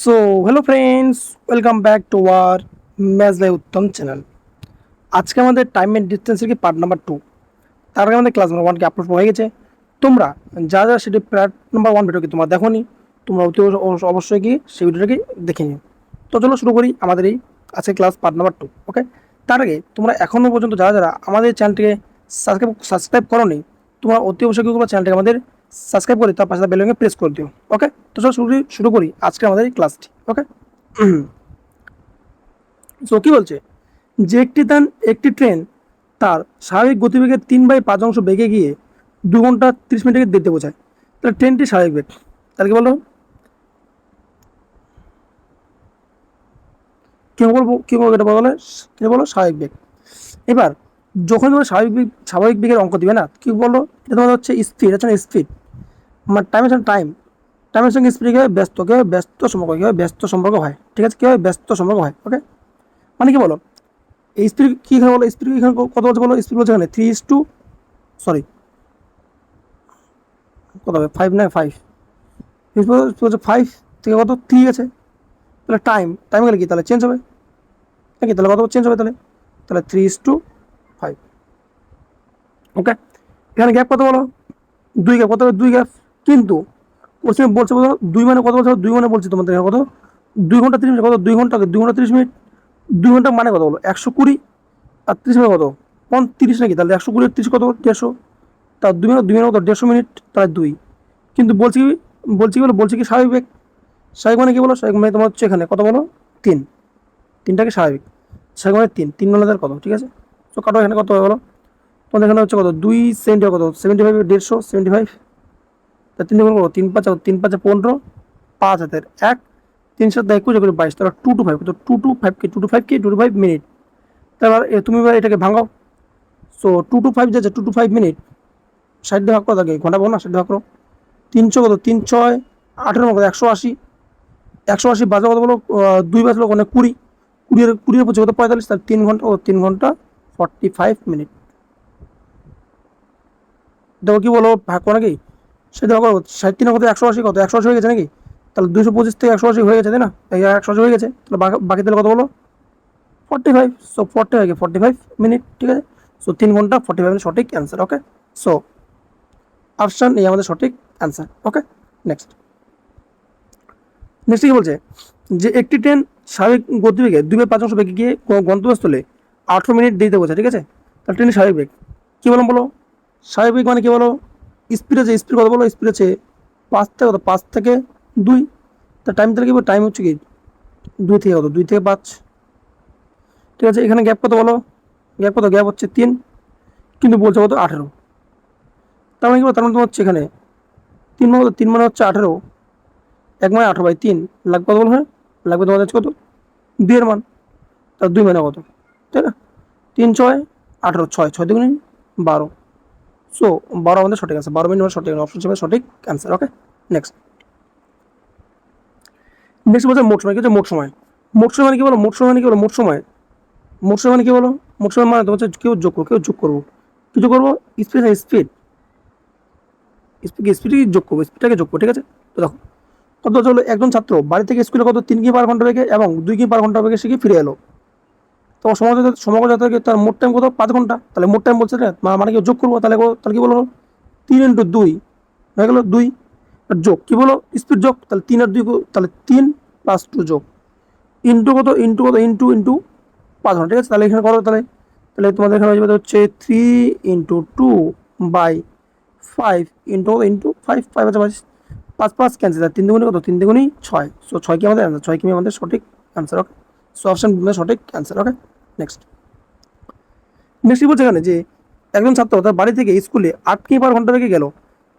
So hello friends, welcome back to our math by Uttam channel. আজকে আমাদের time and ডিস্টেন্সের কি part number 2। তার আগে আমাদের ক্লাস নাম্বার 1 কি আপলোড হয়ে গেছে। তোমরা যা যা সেটি পার্ট নাম্বার 1 ভিডিও কি তোমরা দেখোনি, তোমরা অতি অবশ্যই কি সেই ভিডিওটাকে দেখে নিও। তো চলো শুরু করি আমাদের এই আজকে ক্লাস পার্ট নাম্বার 2। ওকে, তার আগে তোমরা এখনও পর্যন্ত যারা যারা আমাদের চ্যানেলটিকে সাবস্ক্রাইব করোনি, তোমরা অতি অবশ্যই কি করবে, চ্যানেলটিকে আমাদের সাবস্ক্রাইব করে তার পাশে বেল আইকনে প্রেস করে দিও। ওকে, তো চলো শুরু করি আজকে আমাদের এই ক্লাসটি। ওকে, সো কি বলছে যে একটি ট্রেন তার স্বাভাবিক গতিবেগের 3/5 বেগে গিয়ে 2 ঘন্টা 30 মিনিটে যেতে বোঝায়। তাহলে ট্রেনটি স্বাভাবিক বেগ, তাহলে কি বলো, কি বলবো এটা বলে, কি বলো স্বাভাবিক বেগ। এবার যখন তোমরা স্বাভাবিক বেগের অঙ্ক দিবে না, কি বলো, এটা তোমাদের হচ্ছে স্পিড, আছে না স্পিড, আমার টাইমের সঙ্গে টাইমের সঙ্গে স্পিড কী হয়, ব্যস্ত সম্পর্ক, কী হয় ব্যস্ত সম্পর্ক হয়। ঠিক আছে, কী হয় ব্যস্ত সম্পর্ক হয়। ওকে, মানে কি বলো, এই স্পিড কি এখানে বলো, স্পিড এখানে কত বলছে বলো, স্পিড বলছে এখানে 3 সরি কত হবে 5 না 5, বলছে 5 থেকে কত 3 আছে। তাহলে টাইম গেলে কি তাহলে চেঞ্জ হবে নাকি, তাহলে কত চেঞ্জ হবে, তাহলে তাহলে 3:5। ওকে, এখানে গ্যাপ কত বলো, 2 গ্যাপ, কত হবে 2 গ্যাপ। কিন্তু কোশ্চেন বলছে বলো 2 মানে কত বলছে, 2 মানে বলছে তোমাদের এখানে কত 2 ঘন্টা 30 মিনিট, কত 2 ঘন্টা 30 মিনিট, 2 ঘন্টা মানে কত বলো 120, আর 30 মিনিট কত 35 নাকি, তাহলে 120 আর 30 কত 150, তার 2 মিনিট কত 150 মিনিট, তাহলে 2। কিন্তু বলছি কি স্বাভাবিক বেগ। স্বাভাবিক মানে কি বলো, স্বাভাবিক মানে তোমার হচ্ছে এখানে কত বলো 3, তিনটাকে স্বাভাবিক, স্বাভাবিক মানে 3 মানে তার কত, ঠিক আছে। তো কাটো এখানে কত হবে বলো, তোমাদের এখানে হচ্ছে কত 2 সেন্টি, কত 75, 150 75, তা 3 কত 3 5 15, 5 হাতের 1, 3 7 21 22, তাহলে 2 to 5, তো 2 to 5 কি 2 to 5 তারপর তুমি এবার এটাকে ভাঙাও। সো 2 to 5 যাচ্ছে 2 to 5 মিনিট, 60 দিয়ে ভাগ করো, তাকে ঘন্টা পাবো না, 60 দিয়ে ভাগ করো, 300 কত 3 6 18 কত 180, 180 বাজে কত বলো, 2 বাজলো মানে 20, 20 পঁচিশ কত 45, তাহলে 3 ঘন্টা, ও 3 ঘন্টা 45 মিনিট। দেখো কি বলো ভাগ করো নাকি, সেটা দেখো 60 কত 180, কত 180 হয়ে গেছে নাকি, তাহলে 225 থেকে 180 হয়ে গেছে, তাই না, এই 180 হয়ে গেছে, তাহলে বাকি তাহলে কত বলো 45। সো 45 মিনিট, ঠিক আছে। সো 3 ঘন্টা 45 মিনিট সঠিক অ্যান্সার। ওকে, সো অপশান এই আমাদের সঠিক অ্যান্সার। ওকে, নেক্সট নেক্সট কি বলছে যে একটি ট্রেন স্বাভাবিক গতিবেগে 2/5 বেগে গিয়ে গন্তব্যস্থলে 18 মিনিট দেরিতে পৌঁছে, ঠিক আছে। তাহলে ট্রেনের স্বাভাবিক বেগ কী বললাম বলো, স্বাভাবিক মানে কি বলো, স্পিড আছে, স্পিড কত বলো, স্পিড আছে 5 থেকে 2, তা টাইম তাহলে কি বলো, টাইম হচ্ছে কি 2 থেকে 5, ঠিক আছে। এখানে গ্যাপ কত বলো, গ্যাপ হচ্ছে 3, কিন্তু বলছে কত 18, তার মানে কি বলো, তার মানে তোমার হচ্ছে এখানে 3 মানে হচ্ছে 18, 1 মানে 18/3 লাগবে কত বলো, হ্যাঁ লাগবে তোমাদের হচ্ছে কত 2 এর মান, তার 2 মানে কত, তাই না, 3 6 18, 6 6 2 12। সো 12 আমাদের সঠিক আছে, 12 মিনিট সঠিক অপশন হিসেবে সঠিক অ্যান্সার। ওকে, নেক্সট নেক্সট বলছে মোট সময়, কি হচ্ছে মোট সময়, মোট সময় মানে কি বলো, মোট সময় মানে কি বলো, মোট সময় মানে কি বলো, মোট সময় মানে তোমার হচ্ছে কেউ যোগ করবো, কিছু করবো স্পিড স্পিড যোগ করবো, স্পিডটাকে যোগ করবো, ঠিক আছে। তো দেখো কত হলো, একজন ছাত্র বাড়ি থেকে স্কুলে কত 3 কিমি/ঘন্টা বেগে এবং 2 কিমি/ঘন্টা বেগে শিখে ফিরে এলো। তো সমগ্র যাত্রাকে তার মোট টাইম কত 5 ঘন্টা, তাহলে মোট টাইম বলছে না, মানে কি যোগ করবো, তাহলে কি বলবো 3 × 2 হয়ে গেল 2, আর যোগ কি বলো স্পিড যোগ, তাহলে 3 আর 2 তাহলে 3 + 2 যোগ ইন্টু 5 ঘন্টা, ঠিক আছে। তাহলে এখানে করো, তাহলে তাহলে তোমাদের এখানে হয়ে যাবে হচ্ছে 3 × 2/5 ইন্টু 5, 5 আছে 5 5 ক্যান্সেল, 3 দুগুণে কত 3 দুগুণে 6, সো 6 কি আমাদের অ্যান্সার, 6 কি আমাদের সঠিক অ্যান্সার। ওকে, সো অপশন সঠিক অ্যান্সার। ওকে, নেক্সট নেক্সট কি বলছে এখানে যে একজন ছাত্র তার বাড়ি থেকে স্কুলে 8 কিমি/ঘন্টা বেগে গেল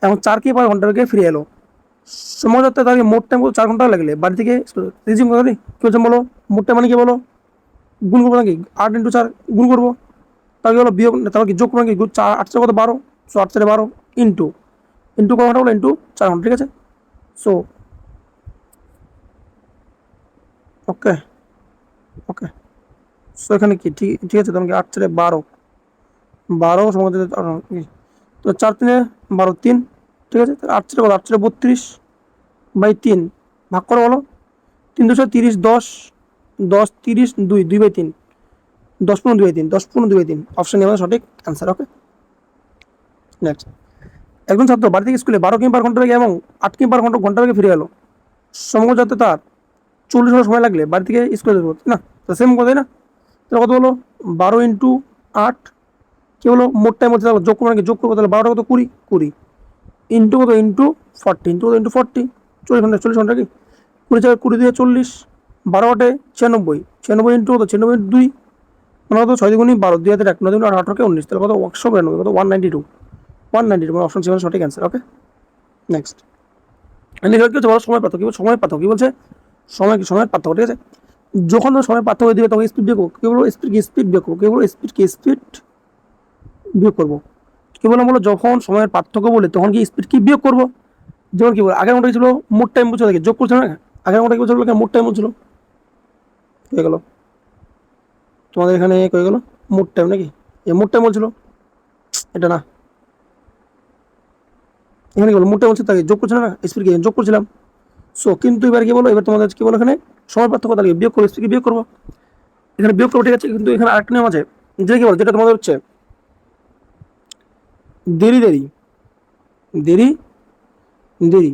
এবং 4 কিমি/ঘন্টা বেগে ফিরে এলো। সময়যাত্রা তাকে মোট টাইম 4 ঘন্টা লাগলে বাড়ি থেকে রিজিউম কথা কি বলছে বলো, মোট টাইম মানে কি বলো, গুণ করবো নাকি 8 × 4 গুণ করবো, তাহলে হলো বিয়োগ, তারপর কি যোগ করবো নাকি 4 8 কত 12, সো 8 4 12 ইন্টু ইন্টু কত ঘন্টা বলো, ইন্টু 4 ঘন্টা, ঠিক আছে। সো ওকে ওকে, সো এখানে কি ঠিক ঠিক আছে, তোমাকে 8 4 12, 12 সময় তো 4 3 12 3, ঠিক আছে। 8 4 কত 8 4 32/3 ভাগ করো বলো, 330 10 10 30 2 2/3 10 15 2/3 10 15 2/3 অপশন আমাদের সঠিক অ্যান্সার। ওকে নেক্সট, একজন ছাত্র বাড়ি থেকে স্কুলে 12 কিমি পার ঘন্টা বেগে এবং 8 কিমি পার ঘন্টা বেগে ফিরে গেল। সমগ্র যাতে তার 40 ঘন্টা সময় লাগলে বাড়ি থেকে স্কুলে যেতে, তাই না? তো সেম কথাই না, তাহলে কত হলো 12 ইন্টু 8 কি হলো মোট টাইম হচ্ছে, তাহলে যোগ করবো নাকি, যোগ করবো, তাহলে 12টা কত 20 20 ইন্টু কত ইন্টু 40 ইন্টু কত ইন্টু 40 40 ঘন্টা কি 20 দিয়ে 40 12 8 96 96 ইন্টু কত 96 ইন্টু 2 মানে কত 6 দুগুণী 12 2 হাতে 1 9 দুগুণী 18 কে 19 তাহলে কত 192 কত 192 192 মানে অপশন 7 সঠিক অ্যান্সার। ওকে নেক্সট, কি হচ্ছে বলো সময় পার্থক্য, সময় পার্থক্য কি বলছে, সময়ের পার্থক্য, ঠিক আছে? যখন তো সময় পার্থক্য দিবে তখন স্পিড বিয়োগ কি বলবো, স্পিড বিয়োগ করবো, কি বলবো স্পিড বিয়োগ করবো, কি বললাম বলো, যখন সময়ের পার্থক্য বলে তখন কি স্পিড কি বিয়োগ করবো। যেমন কি বলো আগের ঘন্টা কি ছিল মোট টাইম বলছিল নাকি যোগ করছিল না, আগের ঘন্টা কি বলছিল মোট টাইম বলছিল, হয়ে গেল তোমাদের এখানে হয়ে গেল মোট টাইম নাকি, মোট টাইম বলছিল, এটা না, এখানে কি বলো মোট টাইম বলছে তাকে যোগ করছিল না, স্পিড কি যোগ করছিলাম। সো কিন্তু এবার কি বলো, এবার তোমাদের কি বলো এখানে সময় পার্থক্য তাহলে বিয়োগ করবো, স্পিড বিয়োগ করবো, এখানে বিয়োগ করবো, ঠিক আছে? কিন্তু এখানে আরেকটা নিয়ম আছে, যেটা কি বলো, যেটা তোমাদের হচ্ছে দেরি দেরি দেরি দেরি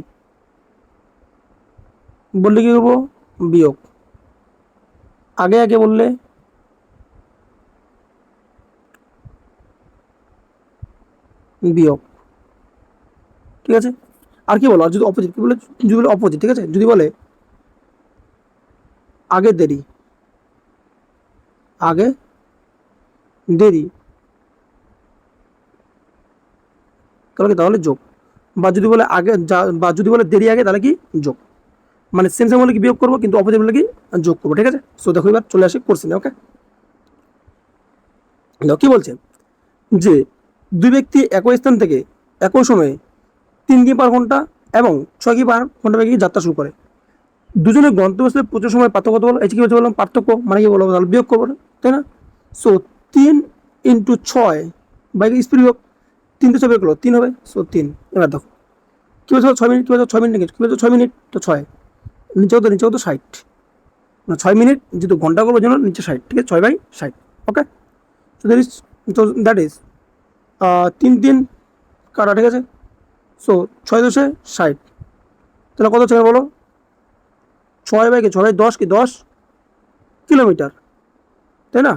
বললে কি করবো বিয়োগ, আগে আগে বললে বিয়োগ, ঠিক আছে? আর কি বলো, আর যদি অপোজিট কি বলে, যদি বলে অপোজিট, ঠিক আছে? যদি বলে আগে দেরি আগে দেরি তাহলে কি, তাহলে যোগ, বা যদি বলে আগে বা যদি বলে দেরি আগে তাহলে কি যোগ, মানে সেম সেম বলে কি বিয়োগ করবো, কিন্তু অপোজিট বলে কি যোগ করবো, ঠিক আছে? সো দেখো এবার চলে আসি কোশ্চেনে। ওকে দেখো কি বলছে, যে দুই ব্যক্তি একই স্থান থেকে একই সময়ে 3 কিমি পার ঘন্টা এবং 6 কিমি পার ঘন্টা বেগে যাত্রা শুরু করে, দুজনের গন্তব্যস্থলে প্রচুর সময় পার্থক্য কত বলো, এই যে কি বলছে বললাম পার্থক্য মানে কি বলবো, তাহলে বিয়োগ করবো, তাই না? সো 3 ইন্টু 6 বাই স্পিড বিয়োগ, 3 তো 6 বিয়োগ করলো 3 হবে, সো 3। এবার দেখো কি বলছে 6 মিনিট, কি বলছে 6 মিনিট, কি বলছে 6 মিনিট, তো 6 নিচেও তো 60, মানে 6 মিনিট যেহেতু ঘন্টা করবো জন্য নিচে 60, ঠিক আছে? 6/60। ওকে সো দ্যাট ইজ, তো দ্যাট ইজ 3 3 কাটা, ঠিক আছে? সো 6 10 60, তাহলে কত হচ্ছে বলো, 6/10 কি 10 কিলোমিটার, তাই না?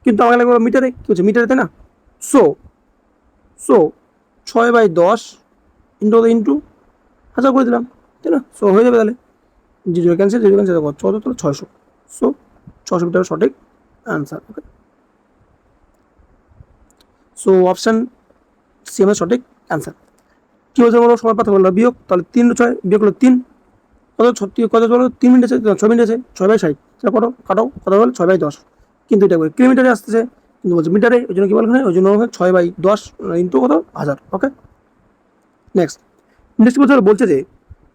কিন্তু আমাকে লাগবে মিটারে, কি হচ্ছে মিটারে, তাই না? সো সো 6/10 ইন্টু 1000 করে দিলাম, তাই না? সো হয়ে যাবে, তাহলে জিরো ক্যান্সেল কত, তাহলে 600, সো 600 মিটার সঠিক answer. Okay so option C আমাদের সঠিক অ্যান্সার। কী বলছে বলো, সময় পার্থক্য বললো বিয়োগ, তাহলে 3 6 বিয়োগ করলো 3, কত বলো 3 মিনিট আছে, 6 মিনিট আছে, 6/60, তাহলে কত কাটাও, কত বলো 6/10, কিন্তু এটা করে কিলোমিটারে আসতেছে, কিন্তু বলছে মিটারে, ওই জন্য কি বলবে, ওই জন্য 6/10 ইন্টু কত 1000। ওকে নেক্সট বছর বলছে যে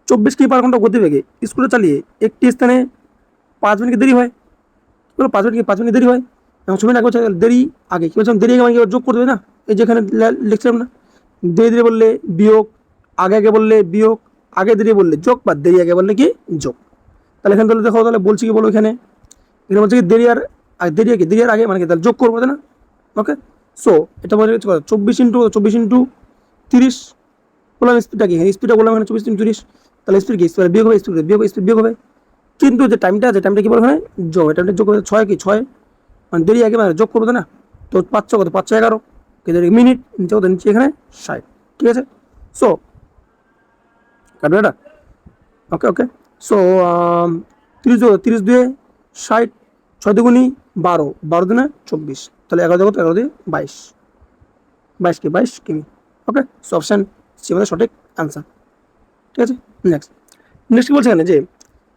24 কিমি পার ঘন্টা গতিবেগে স্কুলে চালিয়ে একটি স্থানে 5 মিনিট দেরি হয়, বলো 5 মিনিট দেরি হয়, এবং 6 মিনিট আগে হচ্ছে দেরি আগে, কি বলছিলাম দেরি আগে মানে যোগ করে দেবে না, এই যেখানে লিখছিলাম না, দেরি দেরি বললে বিয়োগ, আগে আগে বললে বিয়োগ, আগে দেরি বললে যোগ, বা দেরি আগে বললে কি যোগ। তাহলে এখানে তাহলে দেখো, তাহলে বলছি কি বলো, এখানে বলছে কি দেরি আর দেরি আর আগে মানে কি, তাহলে যোগ করবো, তাই না? ওকে সো এটা বলে 24 ইন্টু 30 বললাম, স্পিডটা কি এখানে, স্পিডটা বললাম এখানে 24 ইন্টু 30, তাহলে স্পিড কি স্পিড বিয়োগ হবে, স্পিড বিয়োগ হবে, কিন্তু যে টাইমটা আছে টাইমটা কি বলবো এখানে যোগ, টাইমটা যোগ করবে 6 কি 6 মানে দেরি আগে মানে যোগ করবো, তাই না? তো 5 কত 5 11 মিনিট, নিচে কত নিচে এখানে 60, ঠিক আছে? সো কাটবে এটা। ওকে সো 30 2 60, 6 দুগুণী 12, 12 দিনে 24, তাহলে 11 দেখো 11 দিয়ে 22 কিমি। ওকে সো অপশান সি আমাদের সঠিক অ্যান্সার, ঠিক আছে? নেক্সট বলছে এখানে যে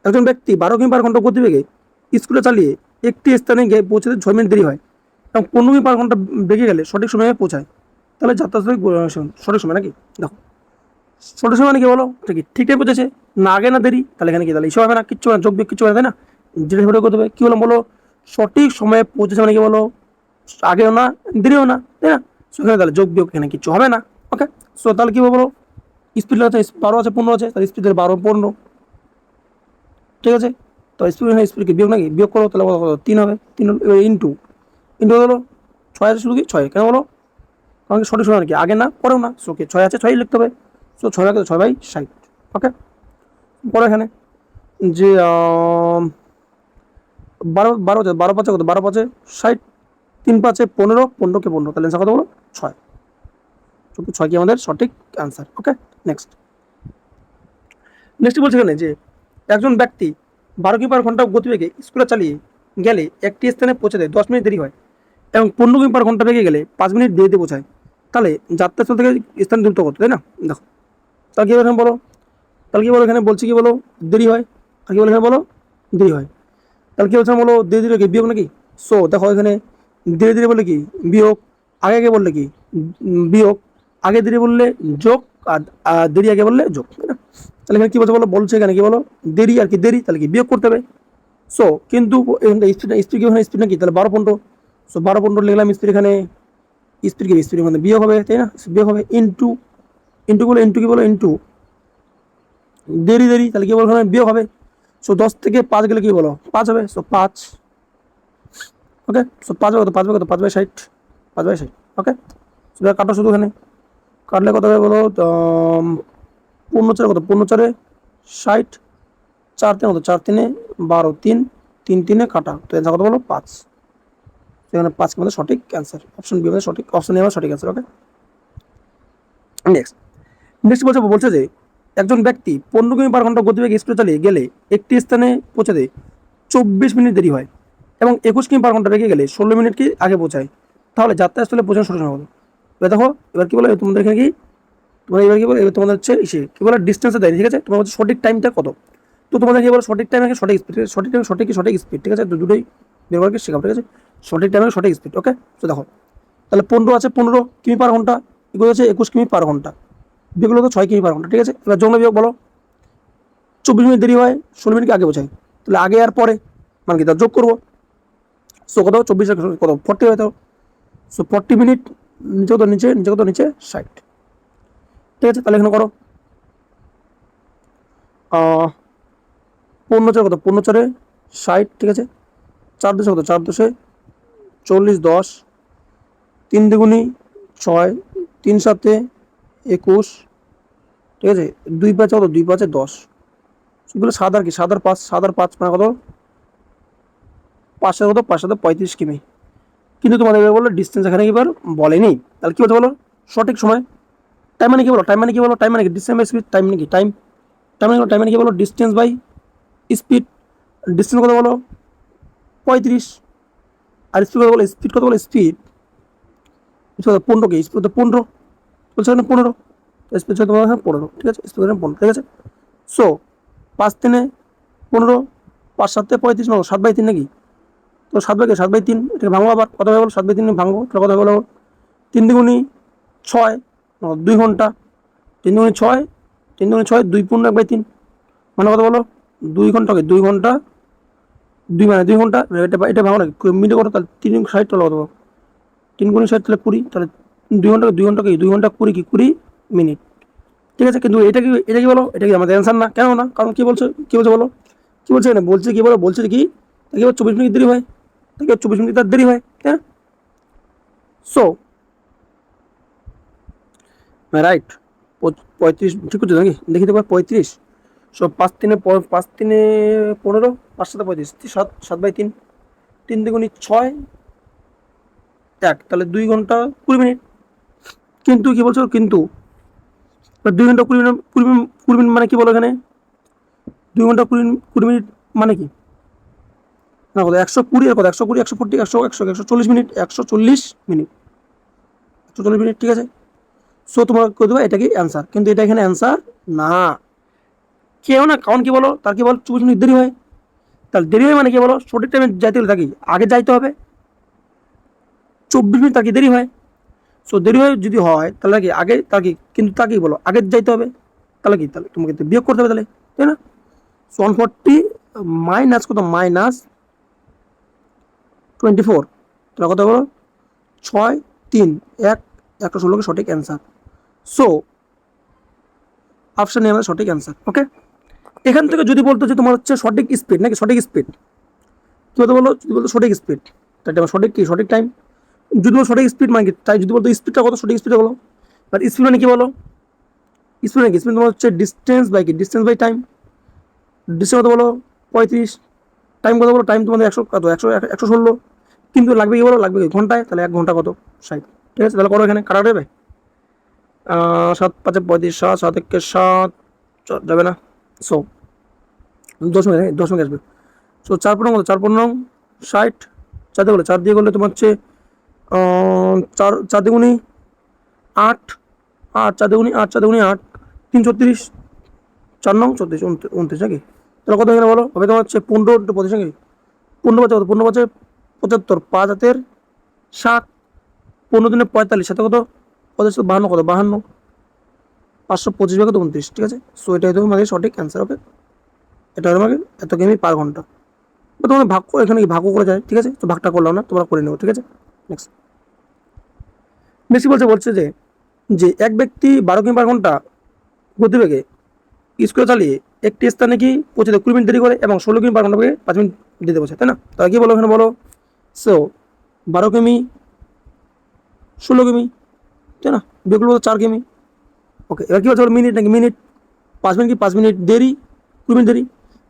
একজন ব্যক্তি 12 কিমি পার ঘন্টা গতিবেগে স্কুলে চালিয়ে একটি স্থানে গিয়ে পৌঁছতে 6 মিনিট দেরি হয়, এবং 15 কিমি পার ঘন্টা বেগে গেলে সঠিক সময়ে পৌঁছায়, তাহলে যাত্রা সঠিক সময় নাকি, দেখো সঠিক সময় মানে কি বলো, ঠিক টাইম পৌঁছেছে, না আগে না দেরি, তাহলে এখানে কি, তাহলে ইস্যু হবে না, কিচ্ছু না, যোগ বিয়োগ কিচ্ছু হবে না, তাই না? যেটা সঠিক করতে হবে কি বললাম বলো, সঠিক সময়ে পৌঁছেছে মানে কি বলো, আগেও না দেরিও না, তাই না? সেখানে তাহলে যোগ বিয়োগ এখানে কিচ্ছু হবে না। ওকে সো তাহলে কি বলো, স্পিড আছে 12 আছে 15 আছে, তাহলে স্পিড 12 15, ঠিক আছে? তো স্পিড এখানে স্পিডকে বিয়োগ নাকি বিয়োগ করো, তাহলে কত 3 হবে, 3 এবার ইন্টু ইন্টু হলো 6 আছে শুধু কি 6, কেন বলো? কারণ কি সঠিক সময় কি আগে না পরেও না, সো কি 6 আছে 6 লিখতে হবে। সো 6 রাখে 6/60। ওকে, পরে এখানে যে 12 12 5 কত, 12 5 60, 3 5 15, 15কে 15, তাহলে অ্যান্সার কত হলো 6। কিন্তু 6 কি আমাদের সঠিক অ্যান্সার। ওকে, নেক্সট বলছে এখানে যে একজন ব্যক্তি 12 কিমি/ঘন্টা গতিবেগে স্কুটার চালিয়ে গেলে একটি স্থানে পৌঁছাতে 10 মিনিট দেরি হয় এবং 15 কিমি/ঘন্টা বেগে গেলে 5 মিনিট দেরিতে পৌঁছায়, তাহলে যাত্রাস্থল থেকে স্থান দূরত্ব কত, তাই না? দেখো তাহলে কি এখানে বলো, তাহলে কি বলো এখানে বলছি কি বলো দেরি হয়, আর কি বলো এখানে বলো দেরি হয়, তাহলে কি বলছে বলো ধীরে ধীরে কি বিয়োগ নাকি? সো দেখো এখানে ধীরে ধীরে বললে কি বিয়োগ, আগে আগে বললে কি বিয়োগ, আগে ধীরে বললে যোগ, আর দেরি আগে বললে যোগ, তাই না? তাহলে এখানে কি বলছে বলো, বলছে এখানে কি বলো দেরি আর কি দেরি, তাহলে কি বিয়োগ করতে হবে। সো কিন্তু এখানে স্পিড এখানে স্পিড নাকি, তাহলে 12 15, সো 12 15 লিখলাম স্পিড, এখানে স্পিড কি স্পিড মানে বিয়োগ হবে, তাই না? বিয়োগ হবে ইন্টু ইন্টু বলে ইন্টু কি বলো ইন্টু দেরি দেরি, তাহলে কি বলো এখানে বিয়োগ হবে। সো 10 থেকে 5 গেলে কি বলো 5 হবে, সো 5। ওকে, সো 5 কত 5/60, 5/60। ওকে, সো কাটো শুধু এখানে কাটলে কত হবে বলো, 15 4 কত 15 4 60, 4 3 কত 4 3 12, 3 3 3 কাটা, তো অ্যান্সার কত বলো 5। সেখানে 5 আমাদের সঠিক অ্যান্সার, অপশন বি আমাদের সঠিক, অপশন এ আমাদের সঠিক অ্যান্সার। ওকে, নেক্সট বলছে যে একজন ব্যক্তি 15 কিমি/ঘন্টা গতিবেগে স্কুটার চালিয়ে গেলে একটি স্থানে পৌঁছাতে 24 মিনিট দেরি হয় এবং 21 কিমি/ঘন্টা বেগে গেলে 16 মিনিট কি আগে পৌঁছায়, তাহলে যাত্রাস্থলে পৌঁছানোর সঠিক সময় কত? এবার দেখো এবার কি বলো তোমাদের এখানে কি তোমরা এবার কি বলো, এবার তোমাদের হচ্ছে ইসে কি বলো ডিস্টেন্সে দেয়, ঠিক আছে? তোমার হচ্ছে সঠিক টাইমটা কত, তো তোমাদের কি বলো সঠিক টাইম সঠিক স্পিড, সঠিক টাইম সঠিক স্পিড, ঠিক আছে? দুটোই বের করে শেখাবো, ঠিক আছে? সঠিক টাইমে সঠিক স্পিড। ওকে, তো দেখো তাহলে 15 আছে 15 কিমি/ঘন্টা, এগুলো হচ্ছে 21 কিমি/ঘন্টা, যেগুলো তো 6 কিমি/ঘন্টা, ঠিক আছে? এবার যোগ বিয়োগ বলো, 24 মিনিট দেরি হয় 16 মিনিট আগে বোঝায়, তাহলে আগে আর পরে মানে কি তার যোগ করবো। সো কত 24 কত 40 হয়, তো সো 40 মিনিট নিচে কত নিচে 60, ঠিক আছে? তাহলে এখানে করো 15 4 কত 15 4 60, ঠিক আছে? 4 10 কত 4 10 40, 10 3 2 6 3 7 21, ঠিক আছে? 2 5 কত 2 5 10, সেগুলো 7 আর কি 7 আর 5 মানে কত 5 কত 5 35 কিমি, কিন্তু তোমাদের এবার বলো ডিস্টেন্স এখানে এবার বলেনি, তাহলে কি বলতে বলো সঠিক সময়। টাইম মানে কি বলো, টাইম মানে কি বলো, টাইম মানে কি ডিস্টেন্স বাই স্পিড, টাইম মানে কি টাইম মানে কি বলো ডিস্টেন্স বাই স্পিড, ডিস্টেন্স কত বলো 35, আর স্পিড কত বলো স্পিড কত 15, কি স্পিড তো 15 বলছে এখানে 15, স্পিড হচ্ছে তোমার এখানে 15, ঠিক আছে? স্পিড এখানে 15, ঠিক আছে? সো 5 3 15, 5 7 35, 7/3 নাকি, তো 7/3 এটাকে ভাঙবো, আবার কত হবে বলো 7/3 ভাঙবো, তাহলে কত হবে বলো 3 2 6, 2 ঘন্টা, 3 2 6 3 2 6 2 পূর্ণ 1/3 মানে কত বলো 2 ঘন্টা, 2 ঘন্টা 2 মানে 2 ঘন্টা, এটা ভাঙো না মিনিটে কত, তাহলে 3 60, তাহলে কত 3 গুণ 60 তাহলে 20, তাহলে 2 ঘন্টা কি 2 ঘন্টা 20 কি 20 মিনিট, ঠিক আছে? কিন্তু এটা কি বলো এটা কি আমাদের অ্যান্সার না, কেন না? কারণ কি বলছে বলো কি বলছে এখানে, বলছে কি বলো বলছে কি তাকে 24 মিনিট দেরি হয়, তাকে 24 মিনিট তার দেরি হয়, তাই না? সো রাইট 35 ঠিক করছো নাকি, দেখি তো 35, সো 5 3 5 3 15, 5 7 35, 7/3, 3 2 6 1, তাহলে 2 ঘন্টা 20 মিনিট, কিন্তু কি বলছো কিন্তু 2 ঘন্টা 20 মিনিট 20 মিনিট মানে কি বলো এখানে 2 ঘন্টা 20 মিনিট মানে কি না কত 120 আর কত 120 140 140 মিনিট 140 মিনিট 140 মিনিট, ঠিক আছে? সো তোমার করে দেবো এটা কি অ্যান্সার, কিন্তু এটা এখানে অ্যান্সার না, কেউ না, কারণ কি বলো তার কি বলো 24 মিনিট দেরি হয়, তাহলে দেরি হয় মানে কি বলো সঠিক টাইমে যাইতে হলে তাকে আগে যাইতে হবে, 24 মিনিট তাকে দেরি হয়, সো দেরি হয় যদি হয় তাহলে কি আগে তাকে, কিন্তু তাকে বলো আগে যাইতে হবে, তাহলে কি তাহলে তোমাকে তো বিয়োগ করতে হবে, তাহলে তাই না? সো 140 মাইনাস কত -24, তাহলে কত বলো 6 3 1 116 সঠিক অ্যান্সার। সো অপশন এ আমাদের সঠিক অ্যান্সার। ওকে, এখান থেকে যদি বলতো যে তোমার হচ্ছে সঠিক স্পিড নাকি সঠিক স্পিড, কি বলতো বলো, যদি বলতো সঠিক স্পিড তাই আমার সঠিক কি সঠিক টাইম, যদি বলো সঠিক স্পিড মানে কি, তাই যদি বলতো স্পিডটা কত সঠিক স্পিডটা বলো, বাট স্পিড মানে কি বলো, স্পিড মানে কি, স্পিড তোমার হচ্ছে ডিস্টেন্স বাই কি, ডিস্টেন্স বাই টাইম, ডিস্টেন্স কত বলো 35, টাইম কত বলো, টাইম তোমাদের 100 কত 116, কিন্তু লাগবে কি বলো, লাগবে কি ঘন্টায়, তাহলে 1 ঘন্টা কত 60, ঠিক আছে, তাহলে করো এখানে কাটা যাবে, 7 5 35, 7 7 1 7 যাবে না, সো দশমিক, 10 মিনিট আসবে, সো 4 15 কত 4 15 60, 4 দিয়ে বলে 4 দিয়ে করলে তোমার হচ্ছে 4 4 দুগুণি 8, 8 4 দুগুণি 8, 4 দুগুণি 8, 3 36, 4 9 34 29 নাকি, তাহলে কত এখানে বলো হবে তোমার হচ্ছে 15 × 25 নাকি, 15 কত 15 75, 5 হাতের 7, 15 দিনে 45, সাথে কত 45 52 কত 52, 525 ভাগে 29, ঠিক আছে, সো এটাই তোমাদের সঠিক অ্যান্সার, ওকে, এটা তোমাকে এত কেমি পার ঘন্টা, বা তোমাদের ভাগ করে এখানে ভাগও করে যায়, ঠিক আছে, তো ভাগটা করলাম না, তোমরা করে নেবো, ঠিক আছে, নেক্সট বেশি বলছে যে যে এক ব্যক্তি 12 কিমি/ঘন্টা গতিবেগে স্কুলে চালিয়ে একটি স্থানে কি পৌঁছতে 20 মিনিট দেরি করে এবং 16 কিমি/ঘন্টা বেগে 5 মিনিট দিতে বসে, তাই না, তাহলে কি বলো এখানে বলো, সো 12 কিমি 16 কিমি, তাই না, বেগুলো 4 কিমি, ওকে, এবার কি বলছে বলো মিনিট নাকি মিনিট, 5 মিনিট কি 5 মিনিট দেরি, 20 মিনিট দেরি,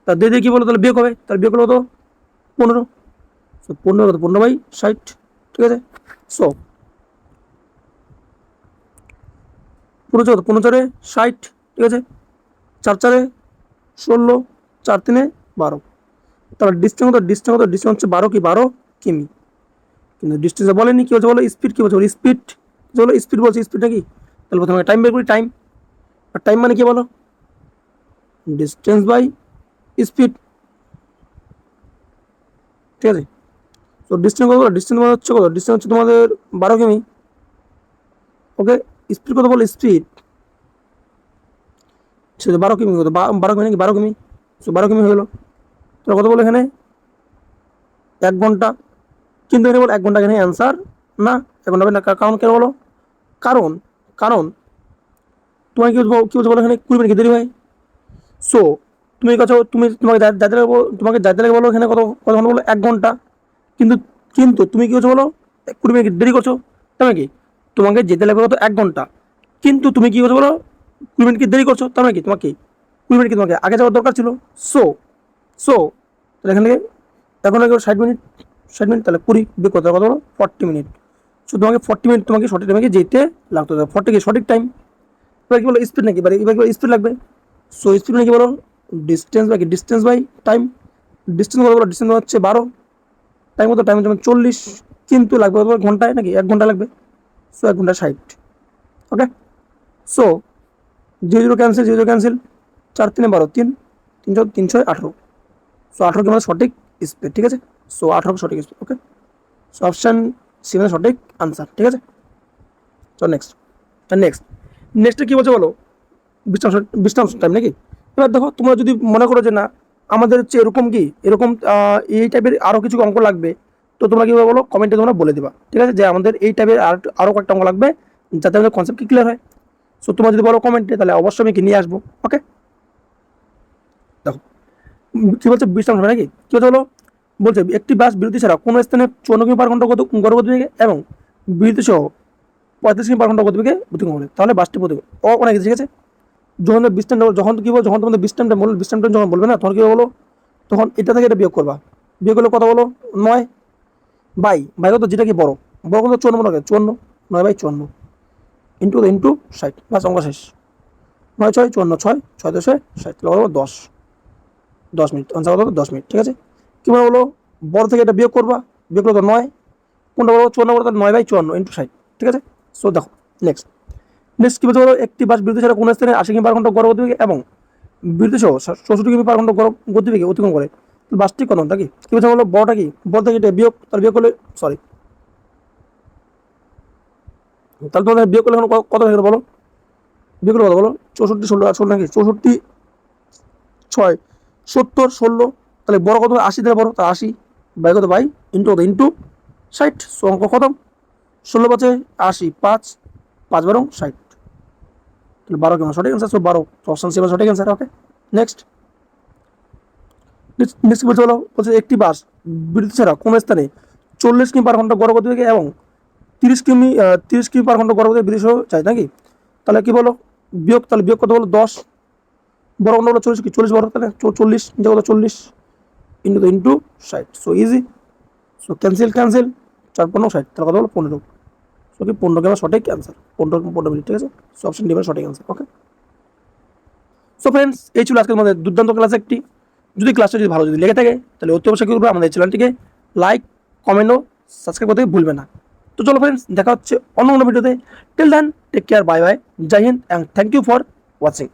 তার দেরি কি বলো, তাহলে বিয়োগ হবে, তাহলে বিয়োগ হলো কত 15, সো 15 কত 15/60, ঠিক আছে, সো 15 কত 15 4 60, ঠিক আছে, 4 4 16, 4 3 12, তাহলে ডিস্টেন্স হচ্ছে 12 কিন্তু ডিস্টেন্সে বলেনি, কি বলছে বলো স্পিড, কি বলছে বলো স্পিড, বলো স্পিড বলছে, স্পিডটা কি, তাহলে প্রথমে টাইম বের করি, টাইম, আর টাইম মানে কি বলো ডিস্টেন্স বাই স্পিড, ঠিক আছে, তো ডিস্টেন্স কত বলো, ডিস্টেন্স মানে হচ্ছে কত, ডিস্টেন্স হচ্ছে তোমাদের 12 কিমি, ওকে, স্পিড কত বলো স্পিড, সেটা 12 কিমি কত 12 কিমি নাকি 12 কিমি, সো 12 কিমি হয়ে গেলো, তো কত বলো এখানে 1 ঘন্টা, কিন্তু এখানে বলো 1 ঘন্টা এখানে অ্যান্সার না, 1 ঘন্টা হবে না, কারণ কেন বলো, কারণ কারণ তোমার কি বলছো বলো এখানে 20 মিনিট দেরি হয়, সো তুমি কাছে তুমি তোমাকে যাইতে লাগে বলো এখানে কত কত ঘন্টা বলো 1 ঘন্টা, কিন্তু কিন্তু তুমি কি করছো বলো 20 মিনিট দেরি করছো, তাই নাকি, তোমাকে যেতে লাগবে কত 1 ঘন্টা, কিন্তু তুমি কি করছো বলো 20 মিনিট কি দেরি করছো, তার নাকি তোমাকে 20 মিনিট কি তোমাকে আগে যাওয়ার দরকার ছিল, সো সো তাহলে এখান থেকে এখন আগে 60 মিনিট, 60 মিনিট, তাহলে 20 বের করতে হবে কত বলো 40 মিনিট, সো তোমাকে 40 মিনিট তোমাকে সঠিক টাইমে যেতে লাগতো, 40 কি সঠিক টাইম, এবার কি বলো স্পিড নাকি, এবার কি স্পিড লাগবে, সো স্পিড মানে কি বলো ডিস্টেন্স বাই টাইম, ডিস্টেন্স কত বলো, ডিস্টেন্স হচ্ছে 12, টাইম কত, টাইম হচ্ছে 40, কিন্তু লাগবে কত বলো, ঘন্টায় নাকি 1 ঘন্টা লাগবে, সো 1 ঘন্টা 60, ওকে, সো 0 0 ক্যান্সেল, 0 0 ক্যান্সেল, 4 3 12, 3 3 6 18, সো 18 কি মানে সঠিক স্পিড, ঠিক আছে, সো 18 সঠিক স্পিড, ওকে, সো অপশান সি মানে সঠিক আনসার, ঠিক আছে, তো নেক্সট নেক্সট নেক্সটে কি বলছে বলো, বিশ্রাম বিশ্রাম টাইম নাকি, এবার দেখো তোমরা যদি মনে করো যে না আমাদের হচ্ছে এরকম কি এরকম এই টাইপের আরও কিছু অঙ্ক লাগবে, তো তোমরা কীভাবে বলো কমেন্টে তোমরা বলে দেবা, ঠিক আছে, যে আমাদের এই টাইপের আরও কয়েকটা অঙ্ক লাগবে যাতে আমাদের কনসেপ্ট কি ক্লিয়ার হয়, সো তোমরা যদি বলো কমেন্টে তাহলে অবশ্যই আমি কি নিয়ে আসবো, ওকে, দেখো কী বলছে বিশ্রাম সময় নাকি, কী বলছে বলো, বলছে একটি বাস বিরতি ছাড়া কোনো স্থানে 54 কিমি/ঘন্টা গতিবেগে এবং বিরতি সহ 35 কিমি/ঘন্টা গতিবেগে অতিক্রম করে, তাহলে বাসটি প্রতিবেগ অনেক, ঠিক আছে, যখন বিশ্রাম যখন কি বলো, যখন তোমাদের বিশ্রাম টাইম যখন বলবে না, তখন কি বলো, তখন এটা থেকে এটা বিয়োগ করবা, বিয়োগ করলে কত বলো 9 বাই কত, যেটা কি বড় বড় কত 54 মনে 54, 9/54 ইন্টু 60, বাস অঙ্ক শেষ, 9 6 54, 6 6 10 60, তাহলে 10 মিনিট, আনসার কত 10 মিনিট, ঠিক আছে, কি বলো বড় থেকে এটা বিয়োগ করবা, বিয়োগ করলে 9, কোনটা বলো 54 বলো, তাহলে 9/54 ইন্টু 60, ঠিক আছে, সো দেখো নেক্সট কি বলতে পারো, একটি বাস বিরতি ছাড়া কোনো স্থানে 80 কিমি/ঘন্টা গতিবেগে এবং বিরতি সহ 64 কিমি/ঘন্টা গতিবেগে অতিক্রম করে, বাসটি কত নাকি, কি বলছে বলো বড়টা কি, বড় থেকে এটা বিয়োগ, তাহলে বিয়োগ করলে সরি, তাহলে তোমাদের বিয়োগ করলে এখন কত হয়ে গেল বলো, বিয়োগ করলে কত বলো 64 16 আর 16 নাকি 64 6 70 16, তাহলে বড় কত 80 থেকে বড়, তা 80 বাই কত বাই ইন্টু 60, সো অঙ্ক খতম, 16 5 80 5 5 12 60, তাহলে 12 কেমন সঠিক অ্যান্সার, সো 12, অপশন সি সঠিক অ্যান্সার, ওকে, নেক্সট নেক্সট বলছে হলো বলছে একটি বাস বিদ্যুৎ ছাড়া কোনো স্থানে 40 কিমি/ঘন্টা গড় গতিবেগে এবং 30 কিমি/ঘন্টা গড় গতিতে বিদ্যুৎ চাই নাকি? তাহলে কি বলো বিয়োগ, তাহলে বিয়োগ কত বলো 10, বড় কোনটা হলো 40, কি 40 বড়, তাহলে 40 যে কত 40 into 60, so easy. So cancel 4×5 = 60, তাহলে কত হলো 15। সো কি 15 কে আমার সঠিক অ্যান্সার, 15 মিনিট, ঠিক আছে। সো অপশন ডি সঠিক অ্যান্সার। ওকে, সো ফ্রেন্ডস এই ছিল আজকের মধ্যে দুর্দান্ত ক্লাস একটি। যদি ক্লাসটা যদি ভালো যদি লেগে থাকে তাহলে অতি অবশ্যই কি করবে, আমাদের চ্যানেলটিকে লাইক, কমেন্ট ও সাবস্ক্রাইব করতে ভুলবে না। তো চলো ফ্রেন্ডস, দেখা হচ্ছে অন্য কোনো ভিডিওতে। Till then take care, bye bye, Jai Hind and thank you for watching.